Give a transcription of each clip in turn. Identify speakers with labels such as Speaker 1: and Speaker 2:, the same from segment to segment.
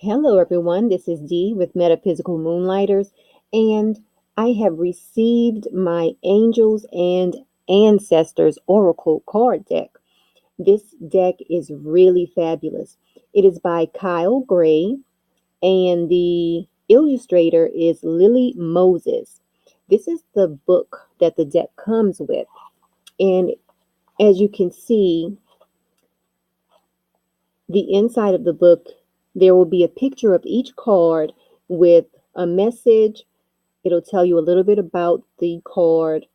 Speaker 1: Hello, everyone. This is Dee with Metaphysical Moonlighters, and I have received my Angels and Ancestors Oracle card deck. This deck is really fabulous. It is by Kyle Gray, and the illustrator is Lily Moses. This is the book that the deck comes with, and as you can see, the inside of the book, there will be a picture of each card with a message. It'll tell you a little bit about the card,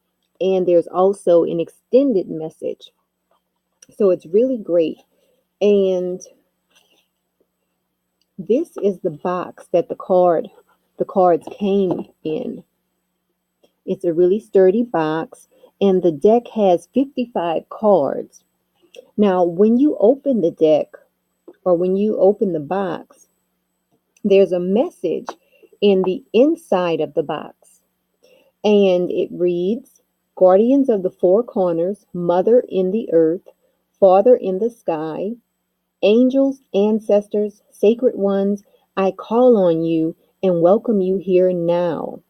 Speaker 1: and there's also an extended message. So it's really great. And this is the box that the cards came in. It's a really sturdy box, and the deck has 55 cards. Now, when you open the deck or when you open the box, there's a message in the inside of the box, and it reads, Guardians of the Four Corners, Mother in the earth, Father in the sky, angels, ancestors, sacred ones, I call on you and welcome you here now.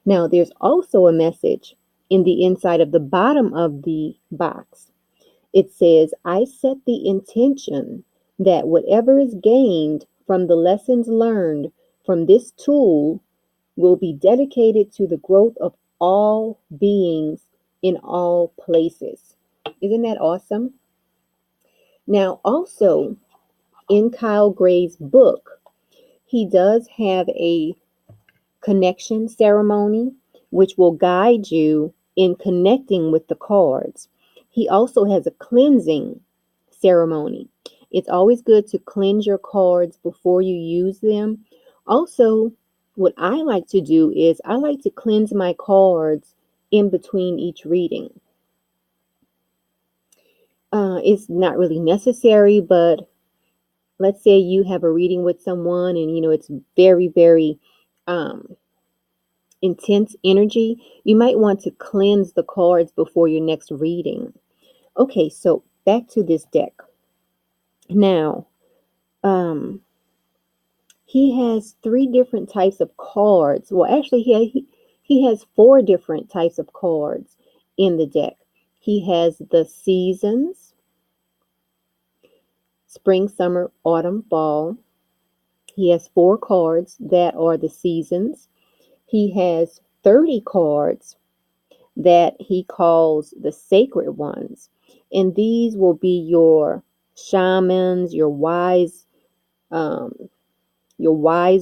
Speaker 1: Now, there's also a message in the inside of the bottom of the box. It says, I set the intention that whatever is gained from the lessons learned from this tool will be dedicated to the growth of all beings in all places. Isn't that awesome? Now, also in Kyle Gray's book, he does have a connection ceremony, which will guide you in connecting with the cards. He also has a cleansing ceremony. It's always good to cleanse your cards before you use them. Also, what I like to do is I like to cleanse my cards in between each reading. It's not really necessary, but let's say you have a reading with someone and it's very, very intense energy, you might want to cleanse the cards before your next reading. Okay, so back to this deck. Now, he has three different types of cards. Well, actually, he has four different types of cards in the deck. He has the seasons, spring, summer, autumn, fall. He has four cards that are the seasons. He has 30 cards that he calls the sacred ones. And these will be your shamans, your wise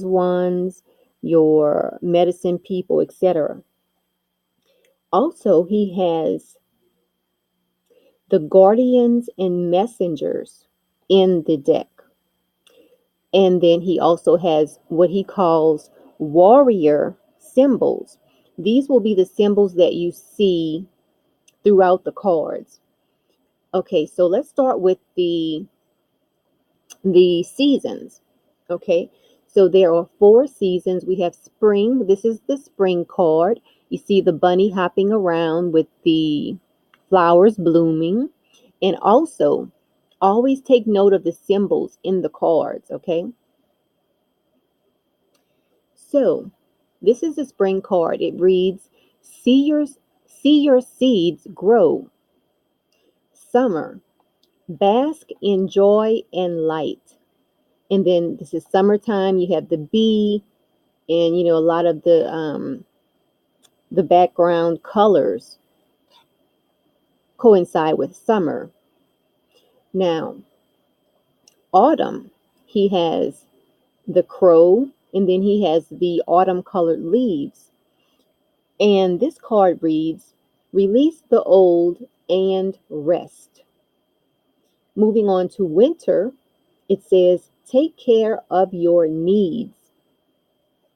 Speaker 1: ones, your medicine people, etc. Also, he has the guardians and messengers in the deck. And then he also has what he calls warrior symbols. These will be the symbols that you see throughout the cards. Okay, so let's start with the seasons. Okay, so there are four seasons. We have spring. This is the spring card. You see the bunny hopping around with the flowers blooming. And also, always take note of the symbols in the cards. Okay, so this is the spring card. It reads, see your seeds grow. Summer, bask in joy and light. And then this is summertime. You have the bee, and a lot of the background colors coincide with summer. Now, autumn, he has the crow, and then he has the autumn colored leaves. And this card reads, release the old and rest. Moving on to winter, it says, take care of your needs.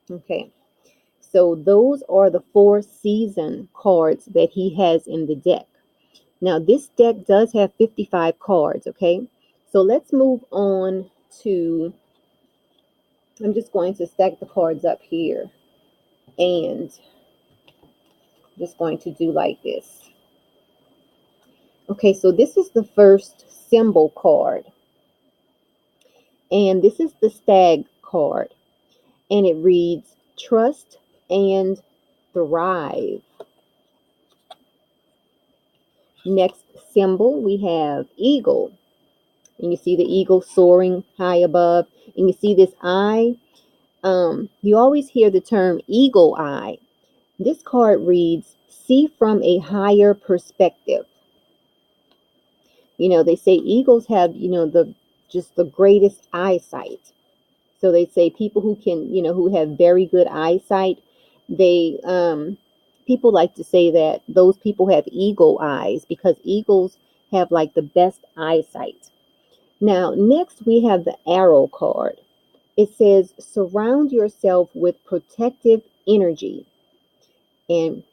Speaker 1: Okay. So those are the four season cards that he has in the deck. Now, this deck does have 55 cards, okay? So let's move on to, I'm just going to stack the cards up here. And I'm just going to do like this. Okay, so this is the first symbol card. And this is the Stag card. And it reads, trust and thrive. Next symbol, we have eagle. And you see the eagle soaring high above. And you see this eye. You always hear the term eagle eye. This card reads, see from a higher perspective. They say eagles have, the greatest eyesight. So they say people who can, who have very good eyesight, people like to say that those people have eagle eyes because eagles have like the best eyesight. Now, next we have the arrow card. It says, surround yourself with protective energy. And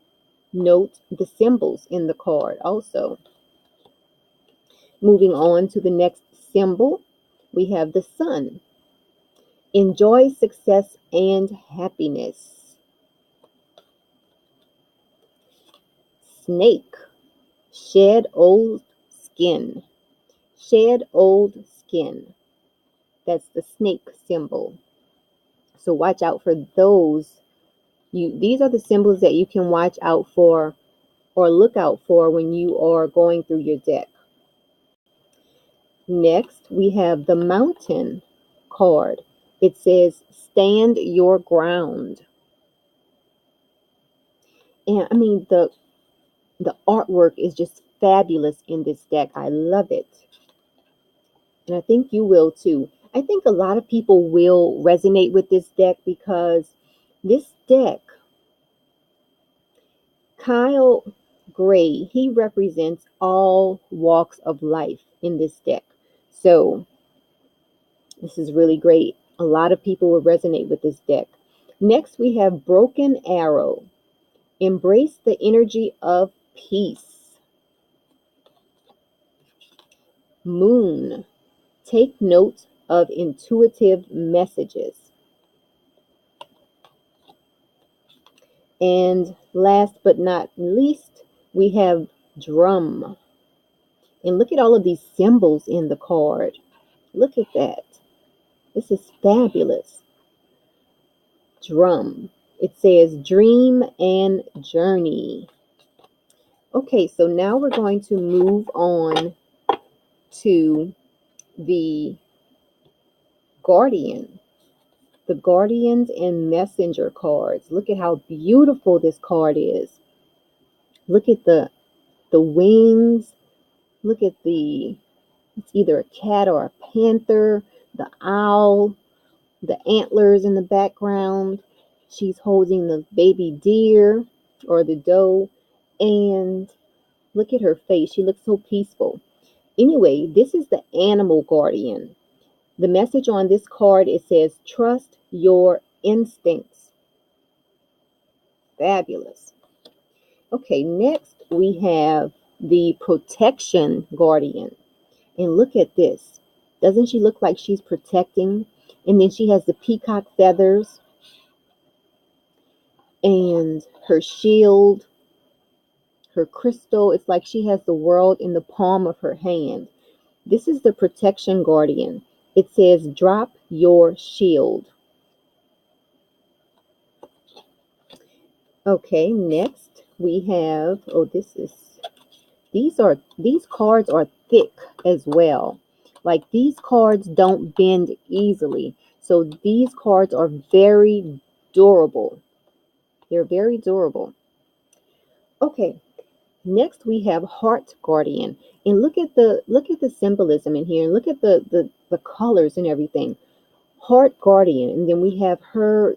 Speaker 1: note the symbols in the card also. Moving on to the next symbol, we have the sun. Enjoy success and happiness. Snake. Shed old skin. Shed old skin. That's the snake symbol. So watch out for those. These are the symbols that you can watch out for or look out for when you are going through your deck. Next, we have the mountain card. It says, stand your ground. And I mean, the artwork is just fabulous in this deck. I love it. And I think you will too. I think a lot of people will resonate with this deck because this deck, Kyle Gray, he represents all walks of life in this deck. So this is really great. A lot of people will resonate with this deck. Next, we have Broken Arrow. Embrace the energy of peace. Moon. Take note of intuitive messages. And last but not least, we have Drum. And look at all of these symbols in the card. Look at that. This is fabulous. Drum. It says dream and journey. Okay, so now we're going to move on to the Guardian. The Guardians and Messenger cards. Look at how beautiful this card is. Look at the wings. Look at it's either a cat or a panther, the owl, the antlers in the background. She's holding the baby deer or the doe. And look at her face. She looks so peaceful. Anyway, this is the Animal Guardian. The message on this card, it says, trust your instincts. Fabulous. Okay, next we have the Protection Guardian. And look at this. Doesn't she look like she's protecting? And then she has the peacock feathers and her shield, her crystal. It's like she has the world in the palm of her hand. This is the Protection Guardian. It says, drop your shield. Okay, next we have, these cards are thick as well. Like these cards don't bend easily. So these cards are very durable. They're very durable. Okay, next we have Heart Guardian. And look at the symbolism in here and look at the colors and everything. Heart Guardian, and then we have her,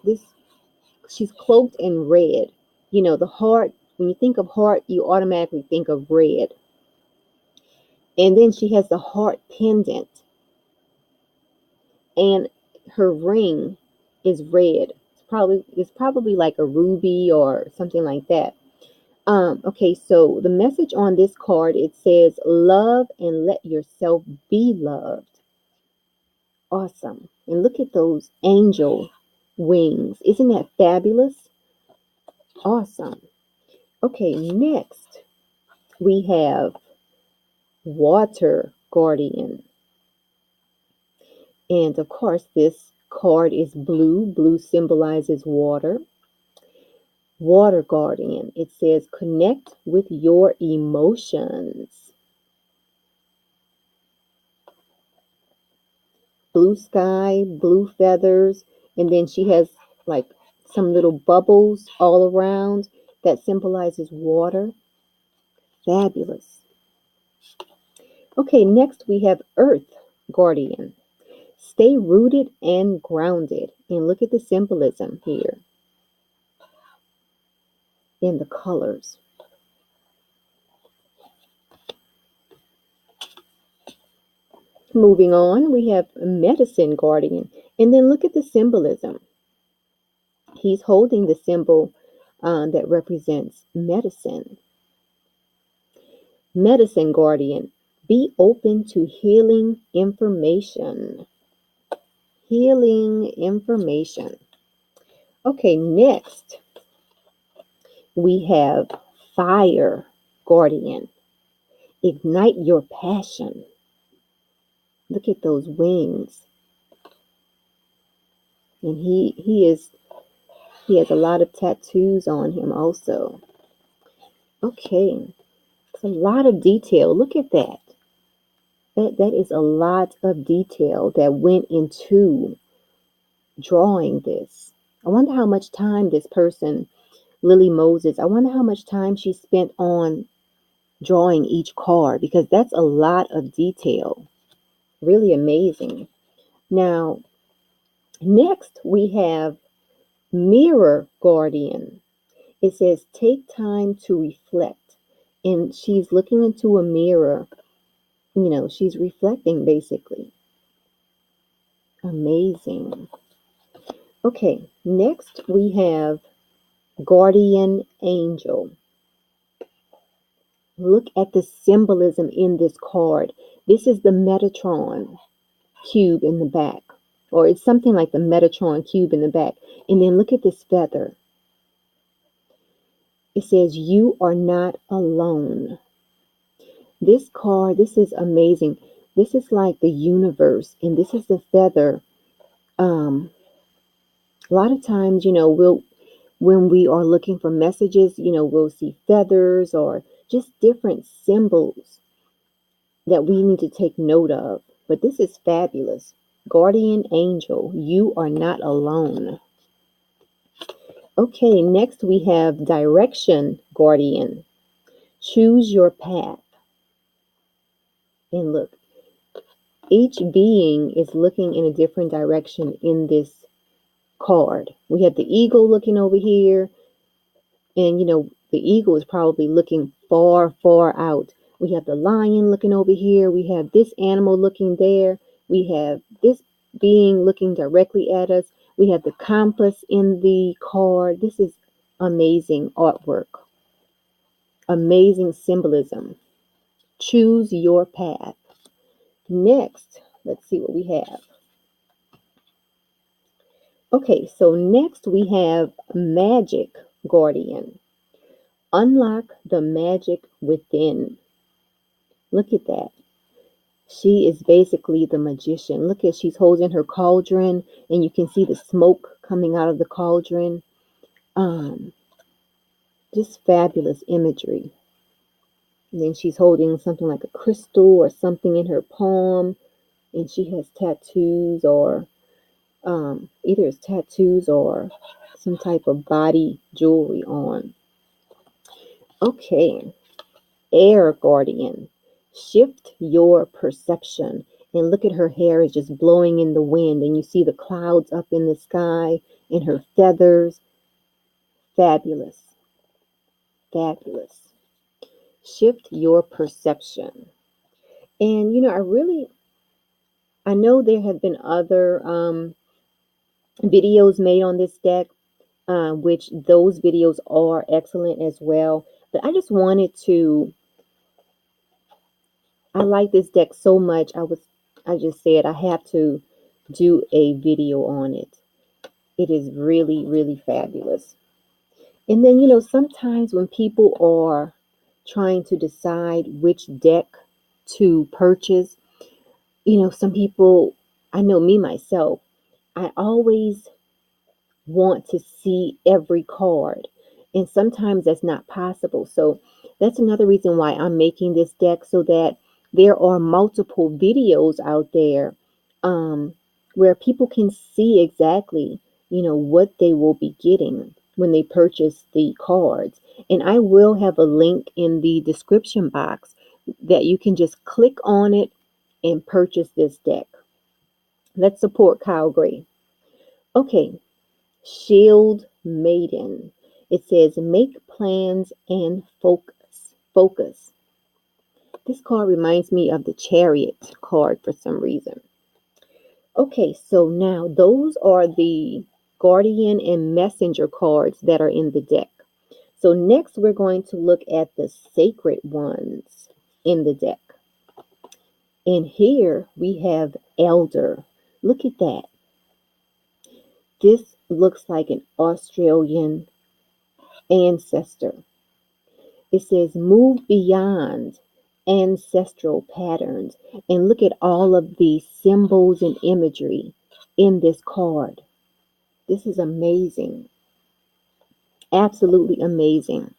Speaker 1: she's cloaked in red. The heart, when you think of heart, you automatically think of red. And then she has the heart pendant. And her ring is red. It's probably like a ruby or something like that. Okay, so the message on this card, it says, love and let yourself be loved. Awesome. And look at those angel wings. Isn't that fabulous? Awesome. Okay, next we have Water Guardian. And of course, this card is blue. Blue symbolizes water. Water Guardian. It says connect with your emotions. Blue sky, blue feathers, and then she has like some little bubbles all around that symbolizes water. Fabulous. Okay, next we have Earth Guardian. Stay rooted and grounded. And look at the symbolism here in the colors. Moving on, we have Medicine Guardian. And then look at the symbolism. He's holding the symbol that represents medicine. Medicine Guardian. Be open to healing information. Healing information. Okay, next we have Fire Guardian. Ignite your passion. Look at those wings. And he has a lot of tattoos on him also. Okay. It's a lot of detail. Look at that. That is a lot of detail that went into drawing this. I wonder how much time this person, Lily Moses, I wonder how much time she spent on drawing each card, because that's a lot of detail. Really amazing. Now, next we have Mirror Guardian. It says take time to reflect. And she's looking into a mirror. You know, she's reflecting basically. Amazing. Okay, next we have Guardian Angel. Look at the symbolism in this card. This is the Metatron cube in the back, or it's something like the Metatron cube in the back. And then look at this feather. It says, you are not alone. This card, this is amazing. This is like the universe, and this is the feather. A lot of times, when we are looking for messages, we'll see feathers or just different symbols that we need to take note of. But this is fabulous. Guardian Angel, you are not alone. Okay, next we have Direction Guardian. Choose your path. And look, each being is looking in a different direction in this card. We have the eagle looking over here, and the eagle is probably looking far, far out. We have the lion looking over here. We have this animal looking there. We have this being looking directly at us. We have the compass in the card. This is amazing artwork. Amazing symbolism. Choose your path. Next, let's see what we have. Okay, so next we have Magic Guardian. Unlock the magic within. Look at that. She is basically the magician. Look at, she's holding her cauldron, and you can see the smoke coming out of the cauldron. Just fabulous imagery. And then she's holding something like a crystal or something in her palm, and she has tattoos, or either it's tattoos or some type of body jewelry on. Okay, Air Guardian. Shift your perception. And look at her hair is just blowing in the wind, and you see the clouds up in the sky and her feathers. Fabulous. Fabulous. Shift your perception. And I know there have been other videos made on this deck, which those videos are excellent as well. But I just wanted to, I like this deck so much. I just said I have to do a video on it. It is really, really fabulous. And then, sometimes when people are trying to decide which deck to purchase, some people I know me myself, I always want to see every card. And sometimes that's not possible. So that's another reason why I'm making this deck, so that there are multiple videos out there, um, where people can see exactly, what they will be getting when they purchase the cards. And I will have a link in the description box that you can just click on it and purchase this deck. Let's support Kyle Gray. Okay, Shield Maiden. It says make plans and focus. Focus. This card reminds me of the Chariot card for some reason. Okay, so now those are the Guardian and Messenger cards that are in the deck. So next we're going to look at the Sacred ones in the deck. And here we have Elder. Look at that. This looks like an Australian ancestor. It says move beyond ancestral patterns. And look at all of the symbols and imagery in this card. This is amazing. Absolutely amazing.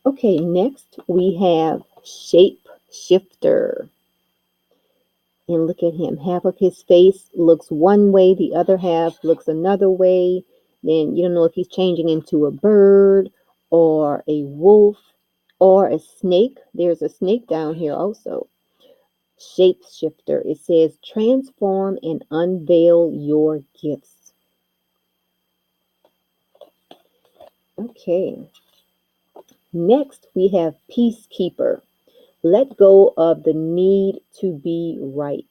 Speaker 1: Okay, next we have Shape Shifter. And look at him. Half of his face looks one way, the other half looks another way. Then you don't know if he's changing into a bird or a wolf or a snake. There's a snake down here also. Shapeshifter. It says transform and unveil your gifts. Okay. Next, we have Peacekeeper. Let go of the need to be right.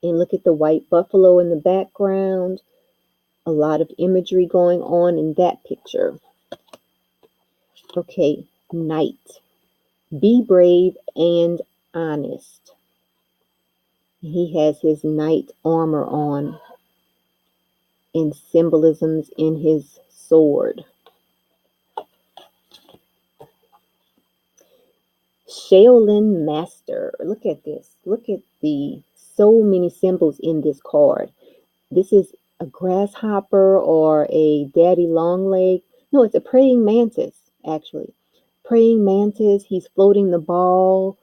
Speaker 1: And look at the white buffalo in the background. A lot of imagery going on in that picture. Okay, Knight. Be brave and honest. He has his knight armor on and symbolisms in his sword. Shaolin Master. Look at this. Look at the so many symbols in this card. This is a grasshopper or a daddy long leg. No, it's a praying mantis, actually. Praying mantis. He's floating the ball.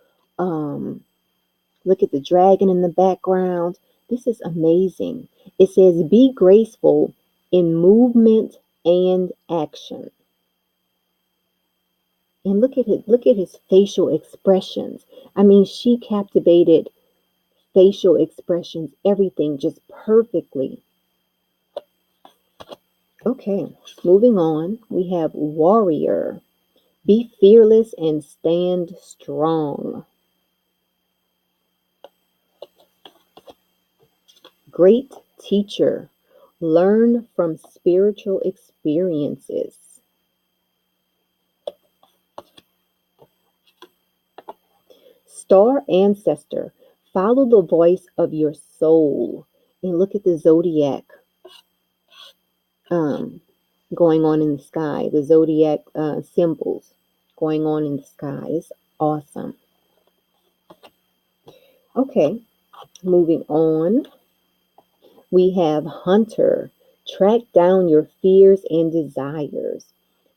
Speaker 1: Look at the dragon in the background. This is amazing. It says be graceful in movement and action. And look at his facial expressions. I mean, she captivated facial expressions, everything just perfectly. Okay, moving on, we have Warrior. Be fearless and stand strong. Great Teacher. Learn from spiritual experiences. Star Ancestor. Follow the voice of your soul. And look at the zodiac going on in the sky. The zodiac symbols going on in the sky. It's awesome. Okay, moving on. We have Hunter. Track down your fears and desires.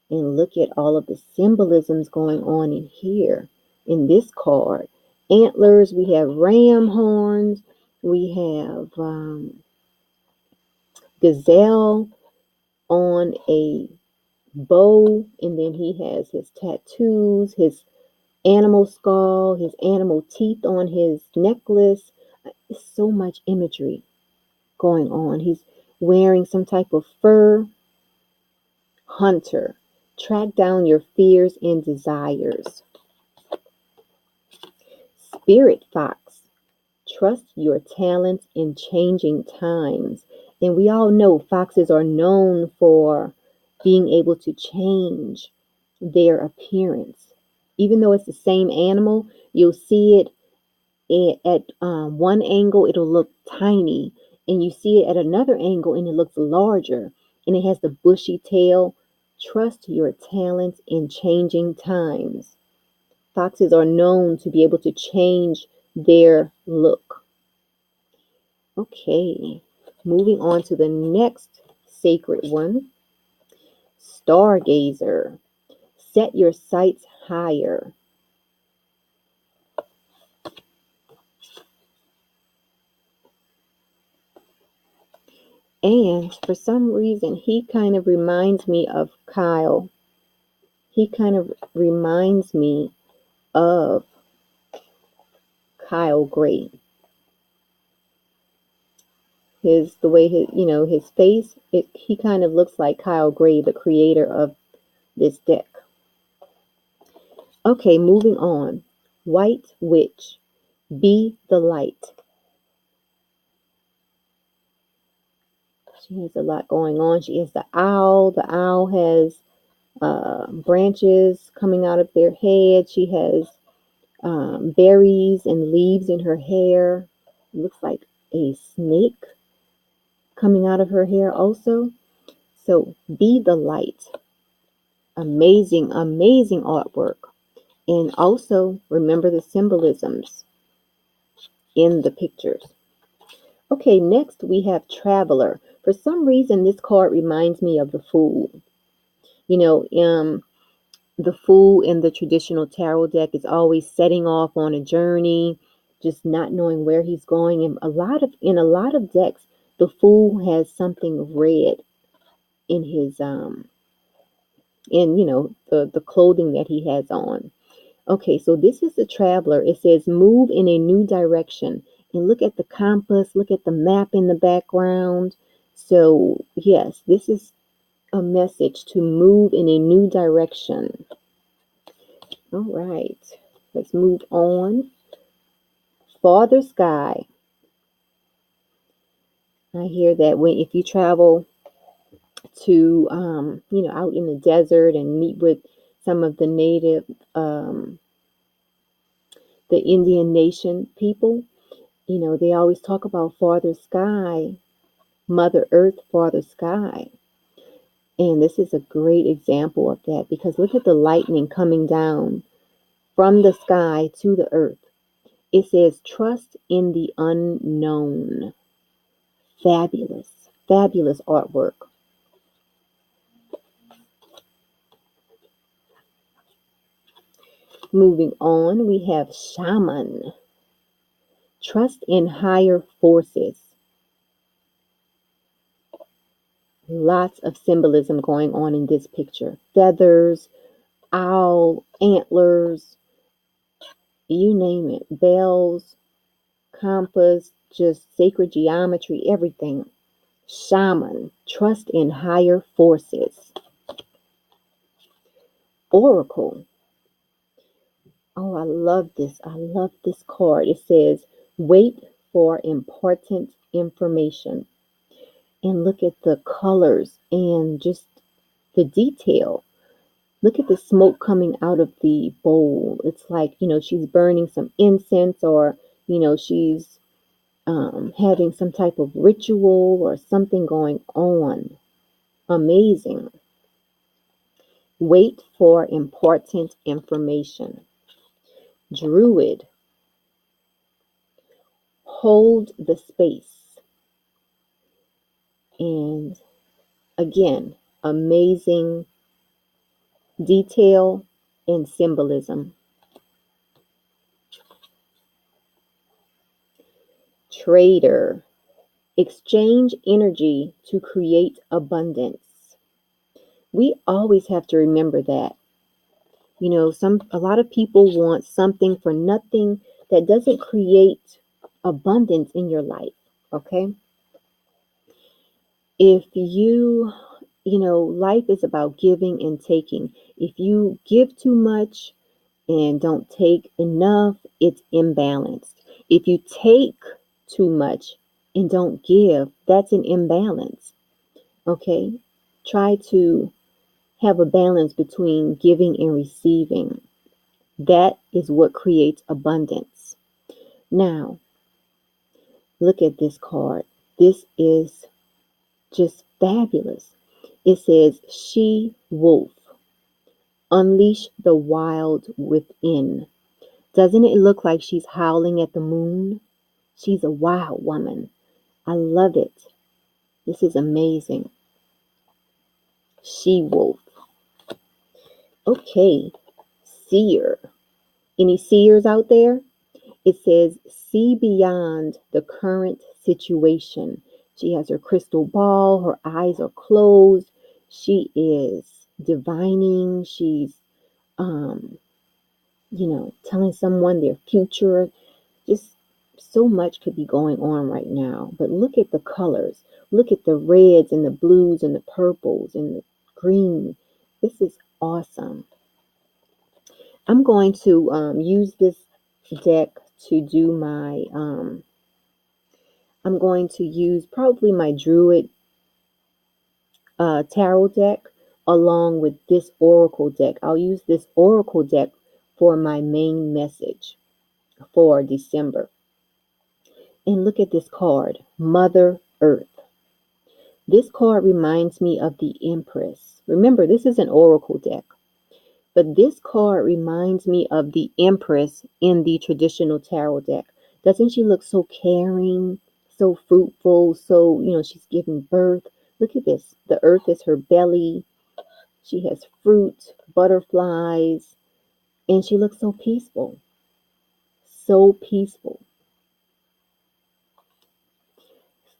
Speaker 1: And look at all of the symbolisms going on in here in this card. Antlers, we have ram horns, we have gazelle on a bow, and then he has his tattoos, his animal skull, his animal teeth on his necklace. It's so much imagery going on. He's wearing some type of fur. Hunter. Track down your fears and desires. Spirit Fox. Trust your talents in changing times. And we all know foxes are known for being able to change their appearance. Even though it's the same animal, you'll see it at one angle, it'll look tiny. And you see it at another angle, and it looks larger. And it has the bushy tail. Trust your talents in changing times. Foxes are known to be able to change their look. Okay, moving on to the next sacred one. Stargazer. Set your sights higher. And for some reason, he kind of reminds me of Kyle. He kind of reminds me of Kyle Gray. The way his face, he kind of looks like Kyle Gray, the creator of this deck. Okay, moving on. White Witch. Be the light. She has a lot going on. She has the owl. The owl has branches coming out of their head. She has berries and leaves in her hair. It looks like a snake coming out of her hair also. So be the light. Amazing, amazing artwork. And also remember the symbolisms in the pictures. Okay, next we have Traveler. For some reason, this card reminds me of the Fool. You know, the Fool in the traditional tarot deck is always setting off on a journey, just not knowing where he's going. And in a lot of decks, the Fool has something red in his in the clothing that he has on. Okay, so this is the Traveler. It says move in a new direction. And look at the compass, look at the map in the background. So, yes, this is a message to move in a new direction. All right, let's move on. Father Sky. I hear that if you travel to, out in the desert and meet with some of the native, the Indian nation people, they always talk about Father Sky, Mother Earth, Father Sky. And this is a great example of that because look at the lightning coming down from the sky to the earth. It says, trust in the unknown. Fabulous, fabulous artwork. Moving on, we have Shaman. Trust in higher forces. Lots of symbolism going on in this picture. Feathers, owl, antlers, you name it. Bells, compass, just sacred geometry, everything. Shaman, trust in higher forces. Oracle. Oh, I love this. I love this card. It says, wait for important information. And look at the colors and just the detail. Look at the smoke coming out of the bowl. It's like, she's burning some incense or, she's having some type of ritual or something going on. Amazing. Wait for important information. Druid. Hold the space. And again, amazing detail and symbolism. Trader. Exchange energy to create abundance. We always have to remember that. A lot of people want something for nothing that doesn't create abundance in your life. Okay. If life is about giving and taking. If you give too much and don't take enough, it's imbalanced. If you take too much and don't give, that's an imbalance. Okay? Try to have a balance between giving and receiving. That is what creates abundance. Now, look at this card. This is just fabulous. It says, she wolf, unleash the wild within. Doesn't it look like she's howling at the moon? She's a wild woman. I love it. This is amazing. She-wolf. Okay. Seer. Any seers out there? It says, see beyond the current situation. She has her crystal ball. Her eyes are closed. She is divining. She's, telling someone their future. Just so much could be going on right now. But look at the colors. Look at the reds and the blues and the purples and the green. This is awesome. I'm going to use this deck to do my, I'm going to use probably my Druid tarot deck along with this Oracle deck. I'll use this Oracle deck for my main message for December. And look at this card, Mother Earth. This card reminds me of the Empress. Remember, this is an Oracle deck. But this card reminds me of the Empress in the traditional tarot deck. Doesn't she look so caring, so fruitful, so, she's giving birth? Look at this. The earth is her belly. She has fruit, butterflies, and she looks so peaceful. So peaceful.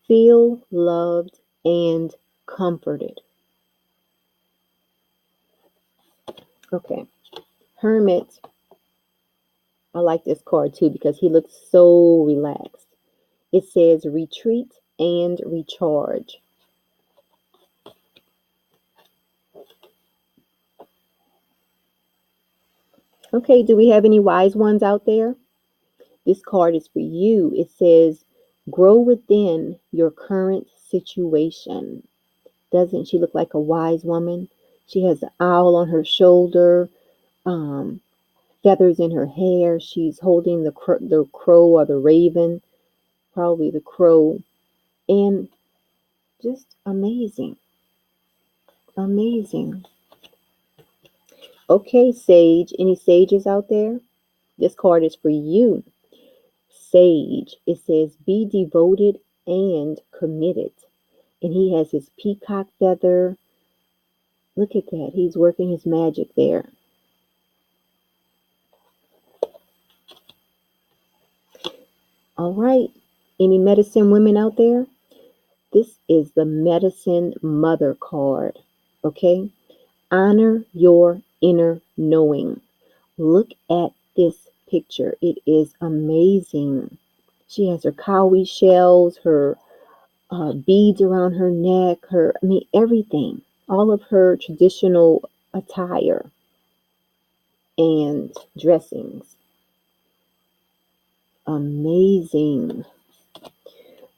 Speaker 1: Feel loved and comforted. Okay. Hermit. I like this card too because he looks so relaxed. It says retreat and recharge. Okay, do we have any wise ones out there? This card is for you. It says grow within your current situation. Doesn't she look like a wise woman? She has an owl on her shoulder, feathers in her hair. She's holding the crow or the raven, probably the crow, and just amazing. Amazing. Okay, Sage. Any sages out there? This card is for you. Sage. It says be devoted and committed. And he has his peacock feather. Look at that. He's working his magic there. All right. Any medicine women out there? This is the Medicine Mother card. Okay? Honor your inner knowing. Look at this picture. It is amazing. She has her cowrie shells, her beads around her neck, everything. All of her traditional attire and dressings. Amazing.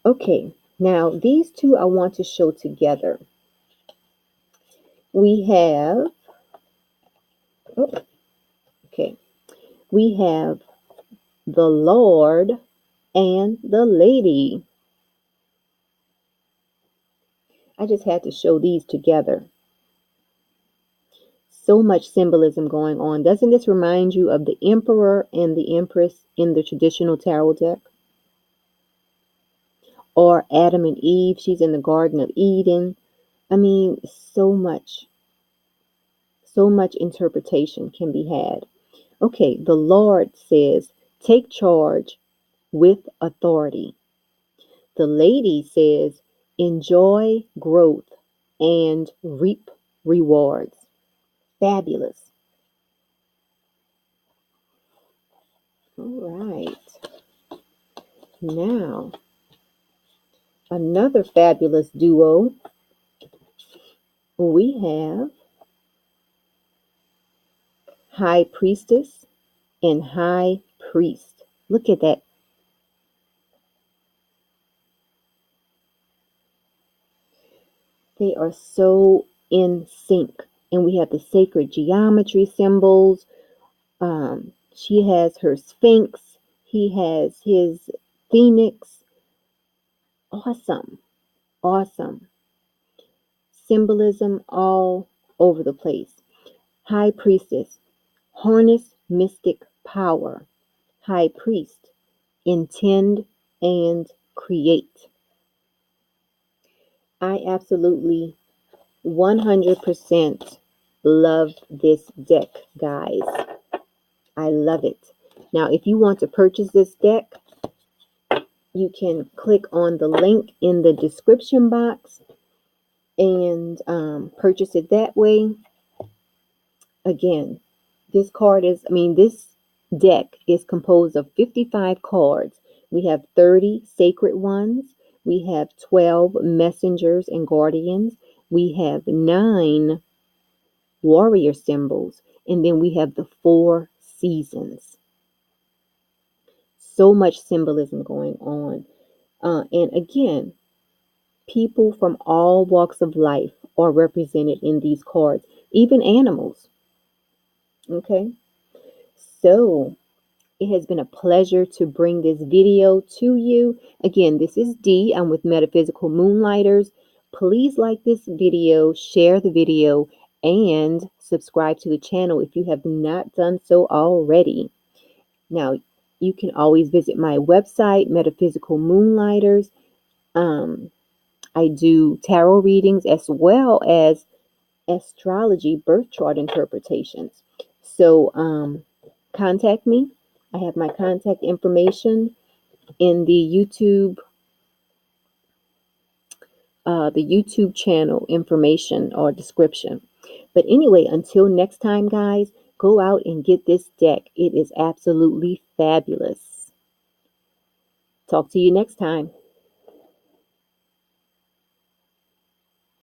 Speaker 1: Okay, now these two I want to show together. We have, we have the Lord and the Lady. I just had to show these together. So much symbolism going on. Doesn't this remind you of the Emperor and the Empress in the traditional tarot deck? Or Adam and Eve, she's in the Garden of Eden. I mean, so much interpretation can be had. Okay, the Lord says, take charge with authority. The Lady says, enjoy growth and reap rewards. Fabulous. All right. Now, another fabulous duo. We have High Priestess and High Priest. Look at that. They are so in sync. And we have the sacred geometry symbols. She has her Sphinx. He has his Phoenix. Awesome. Awesome. Symbolism all over the place. High Priestess. Harness mystic power. High Priest. Intend and create. I absolutely 100% love this deck, guys. I love it. Now, if you want to purchase this deck, you can click on the link in the description box and purchase it that way. Again, this deck is composed of 55 cards. We have 30 sacred ones. We have 12 messengers and guardians. We have 9 warrior symbols. And then we have the 4 seasons. So much symbolism going on. And again, people from all walks of life are represented in these cards, even animals. Okay, so it has been a pleasure to bring this video to you. Again, this is Dee. I'm with Metaphysical Moonlighters. Please like this video, share the video, and subscribe to the channel if you have not done so already. Now, you can always visit my website, Metaphysical Moonlighters. I do tarot readings as well as astrology birth chart interpretations. So contact me. I have my contact information in the YouTube channel information or description. But anyway, until next time, guys, go out and get this deck. It is absolutely fabulous. Talk to you next time.